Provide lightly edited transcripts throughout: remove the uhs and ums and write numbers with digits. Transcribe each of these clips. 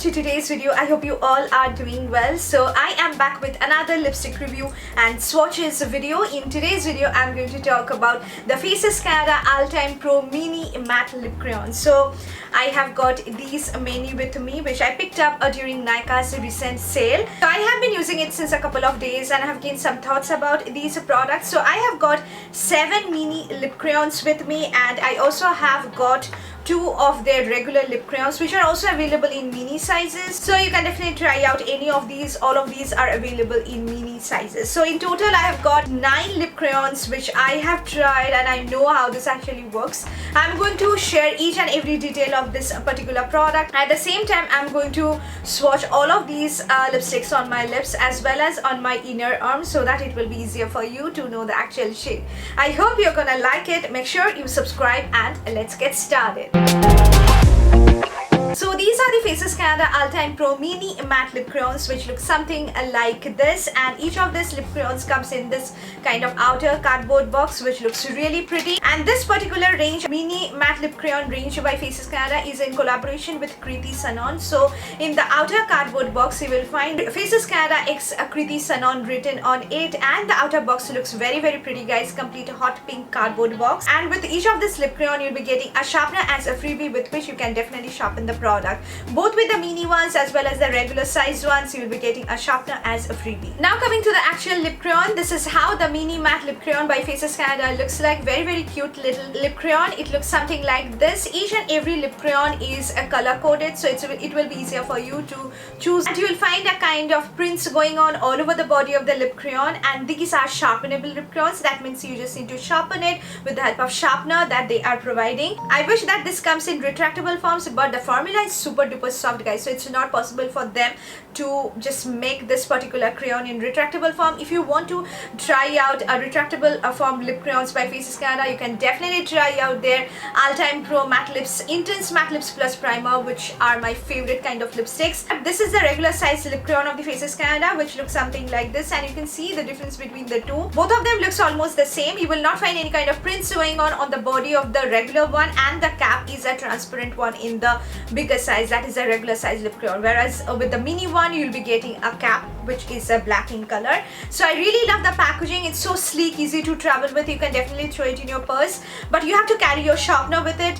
to today's video. I hope you all are doing well. So I am back with another lipstick review and swatches video. In today's video, I'm going to talk about the Faces Canada Ultime Pro Mini Matte Lip Crayons. So I have got these many with me, which I picked up during Nika's recent sale. So I have been using it since a couple of days and I have gained some thoughts about these products. So I have got 7 mini lip crayons with me, and I also have got 2 of their regular lip crayons, which are also available in mini sizes. So you can definitely try out any of these. All of these are available in mini sizes. So in total I have got 9 lip crayons which I have tried, and I know how this actually works. I'm going to share each and every detail of this particular product. At the same time, I'm going to swatch all of these lipsticks on my lips as well as on my inner arm, so that it will be easier for you to know the actual shade. I hope you're gonna like it. Make sure you subscribe and let's get started. So these are the Faces Canada Ultime Pro Mini Matte Lip Crayons, which look something like this, and each of these lip crayons comes in this kind of outer cardboard box, which looks really pretty. And this particular range, Mini Matte Lip Crayon range by Faces Canada, is in collaboration with Kriti Sanon. So in the outer cardboard box you will find Faces Canada X Kriti Sanon written on it, and the outer box looks very pretty, guys. Complete hot pink cardboard box, and with each of this lip crayon you'll be getting a sharpener as a freebie, with which you can definitely sharpen the product. Both with the mini ones as well as the regular size ones, you will be getting a sharpener as a freebie. Now coming to the actual lip crayon, this is how the Mini Matte Lip Crayon by Faces Canada looks like. Very cute little lip crayon. It looks something like this. Each and every lip crayon is color coded, so it will be easier for you to choose. And you will find a kind of prints going on all over the body of the lip crayon, and these are sharpenable lip crayons. That means you just need to sharpen it with the help of sharpener that they are providing. I wish that this comes in retractable forms, but the formula is super duper soft, guys, so it's not possible for them to just make this particular crayon in retractable form. If you want to try out a retractable form lip crayons by Faces Canada, you can definitely try out their Ultime Pro Matte Lips Intense Matte Lips Plus Primer, which are my favorite kind of lipsticks. This is the regular size lip crayon of the Faces Canada, which looks something like this, and you can see the difference between the two. Both of them looks almost the same. You will not find any kind of prints going on the body of the regular one, and the cap is a transparent one in the bigger size, that is a regular size lip crayon, whereas with the mini one you'll be getting a cap which is a black in color. So I really love the packaging. It's so sleek, easy to travel with. You can definitely throw it in your purse, but you have to carry your sharpener with it.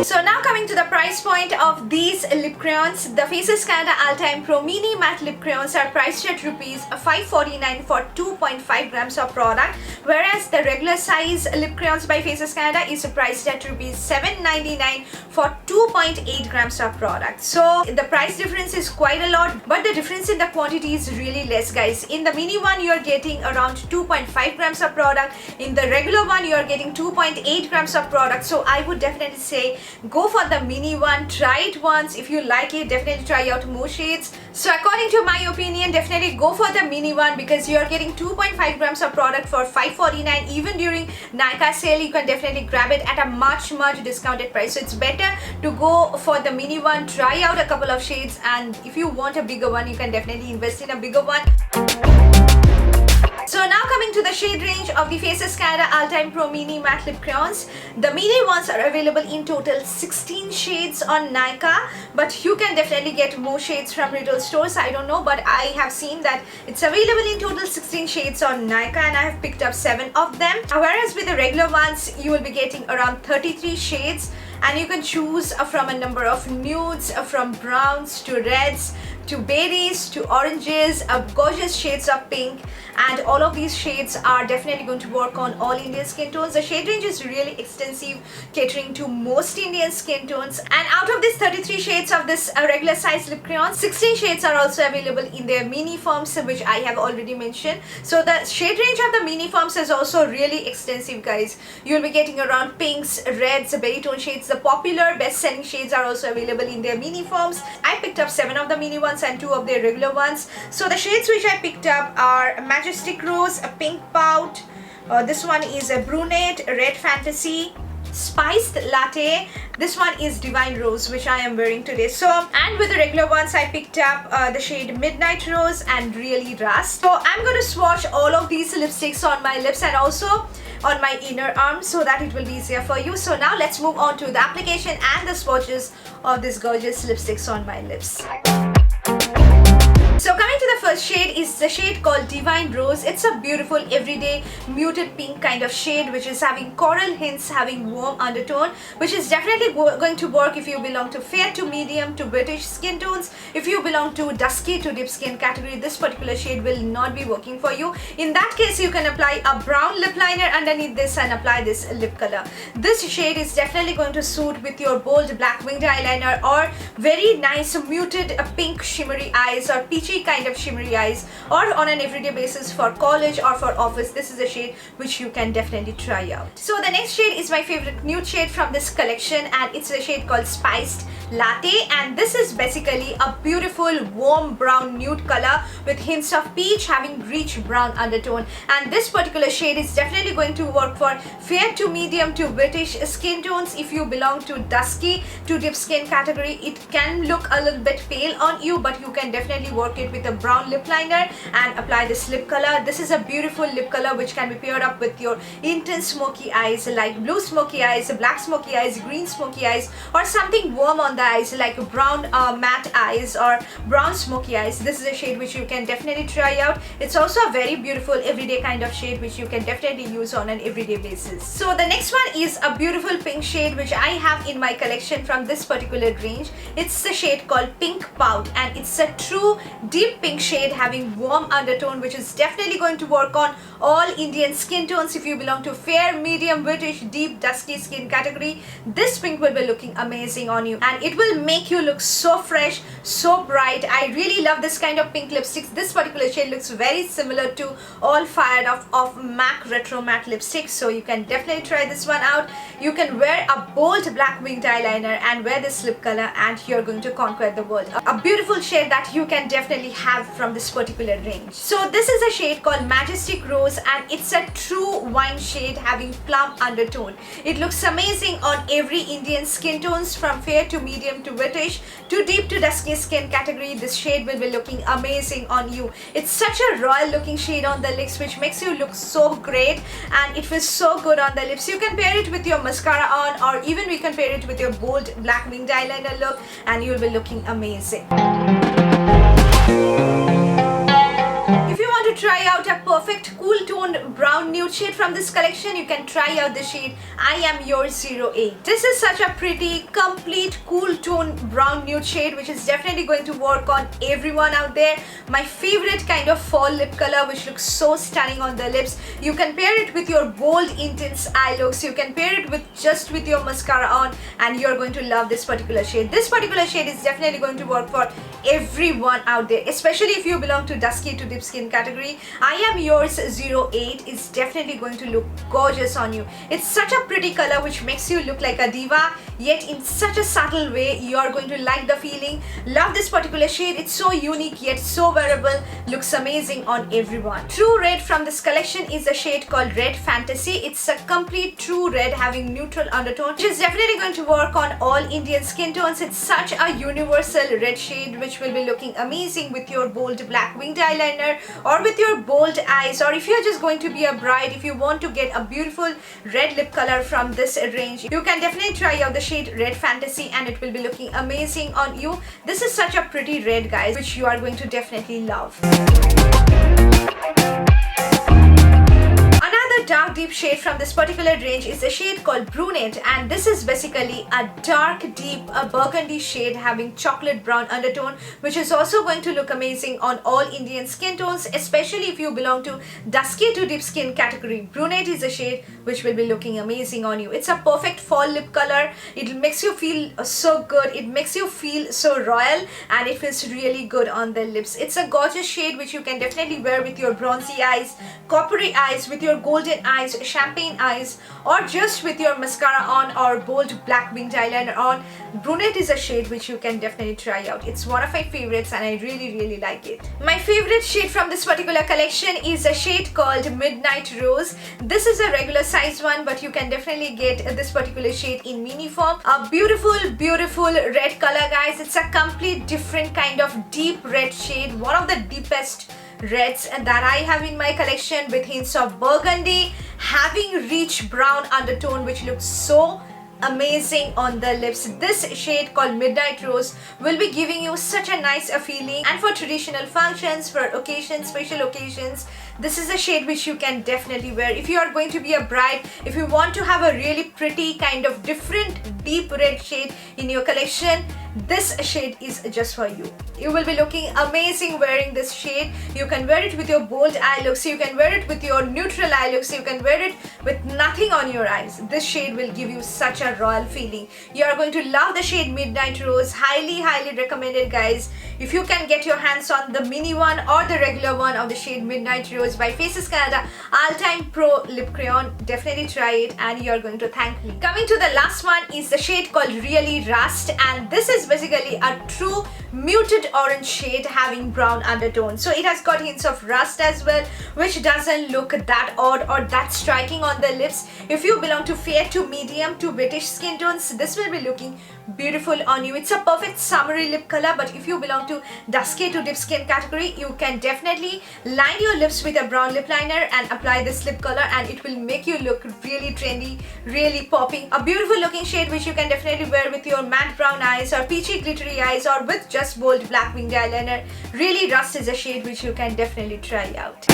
So now coming to the price point of these lip crayons, the Faces Canada Ultime Pro Mini Matte Lip Crayons are priced at rupees 549 for 2.5 grams of product, whereas the regular size lip crayons by Faces Canada is priced at rupees 799 for 2.8 grams of product. So the price difference is quite a lot, but the difference in the quantity is really less, guys. In the mini one you are getting around 2.5 grams of product. In the regular one you are getting 2.8 grams of product. So I would definitely say go for the mini one, try it once. If you like it, definitely try out more shades. So according to my opinion, definitely go for the mini one, because you are getting 2.5 grams of product for 549. Even during Nika sale you can definitely grab it at a much discounted price. So it's better to go for the mini one, try out a couple of shades, and if you want a bigger one you can definitely invest in a bigger one. So now coming to the shade range of the Faces Canada Ultime Pro Mini Matte Lip Crayons. The mini ones are available in total 16 shades on Nika, but you can definitely get more shades from retail stores. I don't know, but I have seen that it's available in total 16 shades on Nika, and I have picked up 7 of them. Whereas with the regular ones you will be getting around 33 shades, and you can choose from a number of nudes, from browns to reds to berries to oranges, gorgeous shades of pink, and all of these shades are definitely going to work on all Indian skin tones. The shade range is really extensive, catering to most Indian skin tones, and out of these 33 shades of this regular size lip crayon, 16 shades are also available in their mini forms, which I have already mentioned. So the shade range of the mini forms is also really extensive, guys. You'll be getting around pinks, reds, berry tone shades. The popular best selling shades are also available in their mini forms. I picked up 7 of the mini ones and 2 of their regular ones. So the shades which I picked up are Majestic Rose, a Pink Pout, this one is a Brunette, Red Fantasy, Spiced Latte. This one is Divine Rose, which I am wearing today. So, and with the regular ones I picked up the shade Midnight Rose and Really Rust. So I'm going to swatch all of these lipsticks on my lips, and also on my inner arm so that it will be easier for you. So now let's move on to the application and the swatches of this gorgeous lipsticks on my lips. So coming to the first shade is the shade called Divine Rose. It's a beautiful everyday muted pink kind of shade which is having coral hints, having warm undertone, which is definitely going to work if you belong to fair to medium to British skin tones. If you belong to dusky to deep skin category, this particular shade will not be working for you. In that case, you can apply a brown lip liner underneath this and apply this lip color. This shade is definitely going to suit with your bold black winged eyeliner or very nice muted pink shimmery eyes or peachy kind of shimmery eyes, or on an everyday basis for college or for office. This is a shade which you can definitely try out. So the next shade is my favorite nude shade from this collection, and it's a shade called Spiced Latte, and this is basically a beautiful warm brown nude color with hints of peach, having rich brown undertone. And this particular shade is definitely going to work for fair to medium to British skin tones. If you belong to dusky to deep skin category, it can look a little bit pale on you, but you can definitely work it with a brown lip liner and apply this lip color. This is a beautiful lip color which can be paired up with your intense smoky eyes like blue smoky eyes, black smoky eyes, green smoky eyes, or something warm on the eyes like brown matte eyes or brown smoky eyes. This is a shade which you can definitely try out. It's also a very beautiful everyday kind of shade which you can definitely use on an everyday basis. So the next one is a beautiful pink shade which I have in my collection from this particular range. It's the shade called Pink Pout, and it's a true deep pink shade having warm undertone which is definitely going to work on all Indian skin tones. If you belong to fair, medium, British, deep, dusky skin category, this pink will be looking amazing on you and it will make you look so fresh, so bright. I really love this kind of pink lipsticks. This particular shade looks very similar to All Fired of MAC Retro Matte lipsticks, so you can definitely try this one out. You can wear a bold black winged eyeliner and wear this lip color and you're going to conquer the world. A beautiful shade that you can definitely have from this particular range. So this is a shade called Majestic Rose, and it's a true wine shade having plum undertone. It looks amazing on every Indian skin tones from fair to medium to British to deep to dusky skin category. This shade will be looking amazing on you. It's such a royal looking shade on the lips which makes you look so great and it feels so good on the lips. You can pair it with your mascara on, or even we can pair it with your bold black winged eyeliner look and you'll be looking amazing. If you want to try out a perfect cool toned brown nude shade from this collection, you can try out the shade I Am Yours 08. This is such a pretty, complete, cool toned brown nude shade which is definitely going to work on everyone out there. My favorite kind of fall lip color which looks so stunning on the lips. You can pair it with your bold, intense eye looks. You can pair it with just with your mascara on and you're going to love this particular shade. This particular shade is definitely going to work for everyone out there, especially if you belong to dusky to deep skin category. I Am Yours 08 is definitely going to look gorgeous on you. It's such a pretty color which makes you look like a diva, yet in such a subtle way. You are going to like the feeling. Love this particular shade. It's so unique yet so wearable. Looks amazing on everyone. True red from this collection is a shade called Red Fantasy. It's a complete true red having neutral undertone which is definitely going to work on all Indian skin tones. It's such a universal red shade which will be looking amazing with your bold black winged eyeliner or with your bold eyes, or if you're just going to be a bride, if you want to get a beautiful red lip color from this range, you can definitely try out the shade Red Fantasy and it will be looking amazing on you. This is such a pretty red, guys, which you are going to definitely love. Dark deep shade from this particular range is a shade called Brunette, and this is basically a dark deep burgundy shade having chocolate brown undertone which is also going to look amazing on all Indian skin tones, especially if you belong to dusky to deep skin category. Brunette is a shade which will be looking amazing on you. It's a perfect fall lip color. It makes you feel so good. It makes you feel so royal and it feels really good on the lips. It's a gorgeous shade which you can definitely wear with your bronzy eyes, coppery eyes, with your golden eyes, champagne eyes, or just with your mascara on or bold black winged eyeliner on. Brunette is a shade which you can definitely try out. It's one of my favorites and I really like it. My favorite shade from this particular collection is a shade called Midnight Rose. This is a regular size one, but you can definitely get this particular shade in mini form. A beautiful red color, guys. It's a complete different kind of deep red shade, one of the deepest reds that I have in my collection, with hints of burgundy having rich brown undertone which looks so amazing on the lips. This shade called Midnight Rose will be giving you such a nice feeling, and for traditional functions, for occasions, special occasions, this is a shade which you can definitely wear. If you are going to be a bride, if you want to have a really pretty kind of different deep red shade in your collection, this shade is just for you. You will be looking amazing wearing this shade. You can wear it with your bold eye looks, you can wear it with your neutral eye looks, you can wear it with nothing on your eyes. This shade will give you such a royal feeling. You are going to love the shade Midnight Rose. Highly recommended, guys. If you can get your hands on the mini one or the regular one of the shade Midnight Rose by Faces Canada Ultime Pro Lip Crayon, definitely try it and you are going to thank me. Coming to the last one is the shade called Really Rust, and this is basically a true muted orange shade having brown undertone. So it has got hints of rust as well, which doesn't look that odd or that striking on the lips. If you belong to fair to medium to British skin tones, this will be looking beautiful on you. It's a perfect summery lip color, but if you belong to dusky to deep skin category, you can definitely line your lips with a brown lip liner and apply this lip color, and it will make you look really trendy, really popping. A beautiful looking shade which you can definitely wear with your matte brown eyes or peachy glittery eyes or with just bold black winged eyeliner. Really Rust is a shade which you can definitely try out.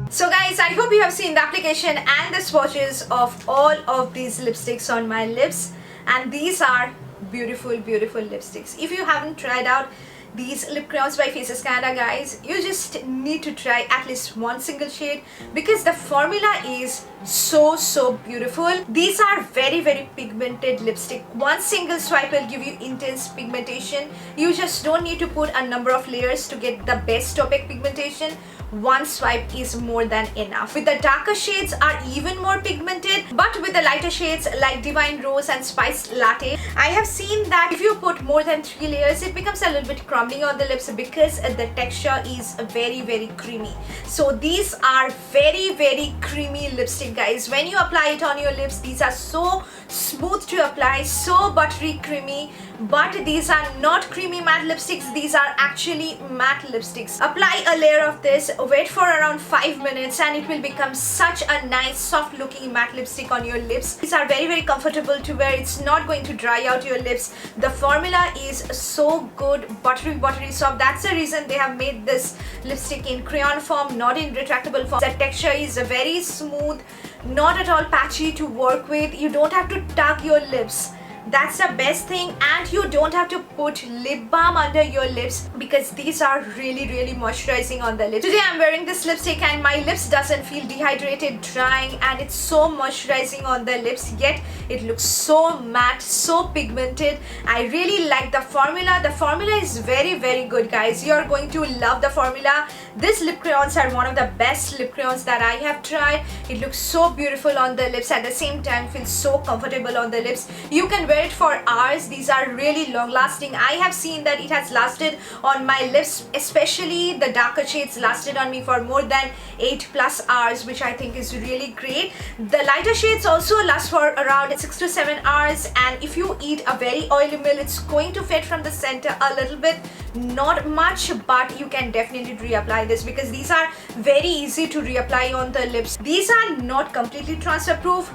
So guys, I hope you have seen the application and the swatches of all of these lipsticks on my lips, and these are beautiful lipsticks. If you haven't tried out these lip crayons by Faces Canada, guys, you just need to try at least one single shade because the formula is so beautiful. These are very pigmented lipstick. One single swipe will give you intense pigmentation. You just don't need to put a number of layers to get the best opaque pigmentation. One swipe is more than enough. With the darker shades are even more pigmented, but with the lighter shades like Divine Rose and Spiced Latte, I have seen that if you put more than 3 layers, it becomes a little bit crumbling on the lips because the texture is very creamy. So these are very creamy lipstick, guys. When you apply it on your lips, these are so smooth to apply, so buttery creamy. But these are not creamy matte lipsticks, these are actually matte lipsticks. Apply a layer of this, wait for around 5 minutes, and it will become such a nice soft looking matte lipstick on your lips. These are very comfortable to wear. It's not going to dry out your lips. The formula is so good, buttery soft. That's the reason they have made this lipstick in crayon form, not in retractable form. The texture is very smooth, not at all patchy to work with. You don't have to tug your lips. That's the best thing, and you don't have to put lip balm under your lips because these are really moisturizing on the lips. Today I'm wearing this lipstick and my lips doesn't feel dehydrated, drying, and it's so moisturizing on the lips, yet it looks so matte, so pigmented. I really like the formula. The formula is very good, guys. You're going to love the formula. These lip crayons are one of the best lip crayons that I have tried. It looks so beautiful on the lips, at the same time feels so comfortable on the lips. You can wear it for hours. These are really long lasting. I have seen that it has lasted on my lips, especially the darker shades lasted on me for more than 8+ hours, which I think is really great. The lighter shades also last for around 6 to 7 hours, and if you eat a very oily meal, it's going to fade from the center a little bit, not much, but you can definitely reapply this because these are very easy to reapply on the lips. These are not completely transfer proof,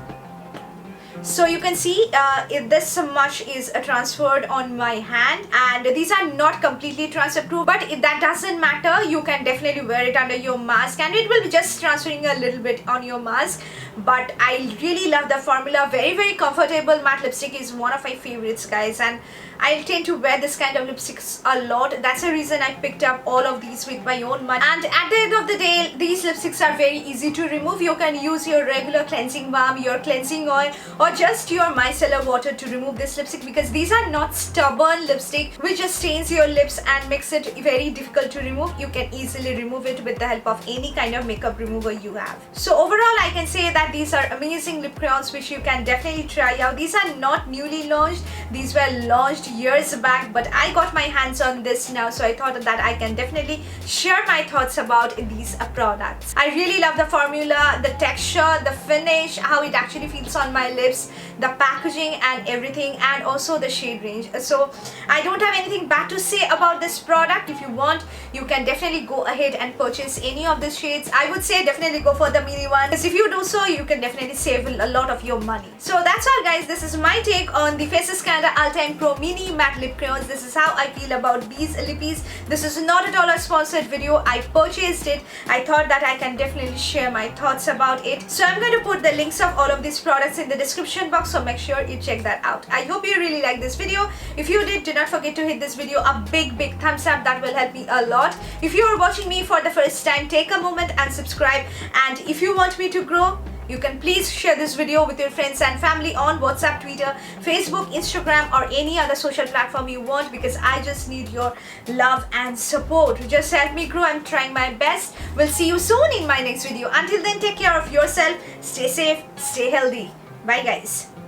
so you can see if this much is transferred on my hand, and these are not completely transfer proof, but if that doesn't matter, you can definitely wear it under your mask and it will be just transferring a little bit on your mask. But I really love the formula. Very comfortable. Matte lipstick is one of my favorites, guys, and I tend to wear this kind of lipsticks a lot. That's the reason I picked up all of these with my own money. And at the end of the day, these lipsticks are very easy to remove. You can use your regular cleansing balm, your cleansing oil, or just your micellar water to remove this lipstick because these are not stubborn lipstick which just stains your lips and makes it very difficult to remove. You can easily remove it with the help of any kind of makeup remover you have. So overall, I can say that these are amazing lip crayons which you can definitely try out. These are not newly launched. These were launched years back, but I got my hands on this now, so I thought that I can definitely share my thoughts about these products. I really love the formula, the texture, the finish, how it actually feels on my lips, the packaging and everything, and also the shade range. So I don't have anything bad to say about this product. If you want, you can definitely go ahead and purchase any of the shades. I would say definitely go for the mini one, because if you do so, you can definitely save a lot of your money. So that's all guys, this is my take on the Faces Canada Ultime Pro Mini Matte Lip Crayons. This is how I feel about these lippies. This is not at all a sponsored video. I purchased it. I thought that I can definitely share my thoughts about it. So I'm going to put the links of all of these products in the description box, so make sure you check that out. I hope you really like this video. If you did, do not forget to hit this video a big thumbs up. That will help me a lot. If you are watching me for the first time, take a moment and subscribe. And if you want me to grow, you can please share this video with your friends and family on WhatsApp, Twitter, Facebook, Instagram, or any other social platform you want, because I just need your love and support. Just help me grow. I'm trying my best. We'll see you soon in my next video. Until then, take care of yourself, stay safe, stay healthy. Bye guys.